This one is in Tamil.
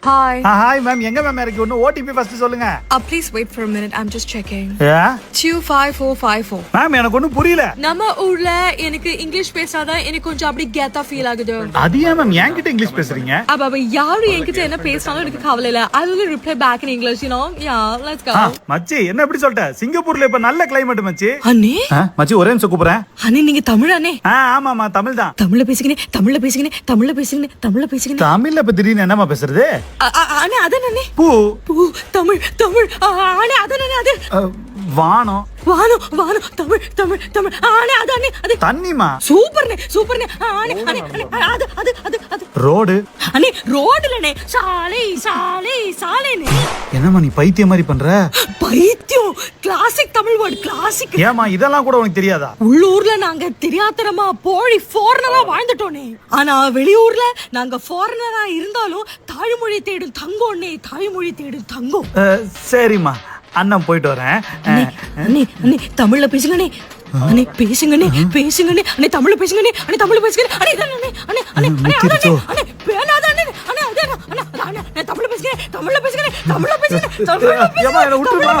Hi. ஹாய் மேம் எங்க மேம் இருக்கு ஒன்னு ஓடிபி ஃபர்ஸ்ட் சொல்லுங்க. Please wait for a minute. I'm just checking. 25454. Ma'am எனக்கு ஒன்னும் புரியல. நம்ம ஊர்ல எனக்கு இங்கிலீஷ் பேசாதான் எனக்கு கொஞ்சம் அப்படி கெத்தா ஃபீல் ஆகுது. அது ஏன் மேம் என்கிட்ட இங்கிலீஷ் பேசுறீங்க? அப்ப யாரு என்கிட்ட என்ன பேசினாலும் எனக்கு கவலை இல்ல. I will reply back in English, you know. Yeah, let's go. மச்சி என்ன இப்படி சொல்லிட்ட? சிங்கப்பூர்ல இப்ப நல்ல கிளைமேட் மச்சி. அண்ணே மச்சி ஒரே நிமிஷம் கூப்பிடுறேன். அண்ணே நீங்க தமிழ் அண்ணே? ஆமாமா தமிழ் தான். தமிழ்ல பேசுகிறேன். தமிழ்ல இப்ப திடீர்னு என்னமா பேசுறது? அண்ணே அதானே பூ பூ தமிழ் அண்ணே அதானே அது வானம் வானம் தமிழ் அண்ணே அதானே அது தண்ணிமா சூப்பர்னே அண்ணே அது ரோடு அண்ணே ரோடுலனே சாலைனே என்னமா நீ பைத்தியம் மாதிரி பண்ற? பைத்தியம் கிளாசிக் தமிழ் வேர்ட் கிளாசிக். ஏமா இதெல்லாம் கூட உனக்கு தெரியாதா? உள்ளூர்ல நாங்க தெரியாதனமா போடி ஃபாரினரா வாழ்ந்துட்டோனே. ஆனா வெளியூர்ல நாங்க ஃபாரினரா இருந்தாலும் தாய்மொழி தேடும் தங்கம். சரிம்மா அண்ணன் போயிட்டு வரேன். அண்ணே தமிழ்ல பேசுங்கண்ணே. அண்ணே பேசுங்கண்ணே அண்ணே தமிழ்ல பேசுங்கண்ணே. அண்ணே தமிழ்ல பேசுங்க அண்ணே பேனாத அண்ணே தமிழ்ல பேசுங்க ஏமா என்ன விட்டுருமா?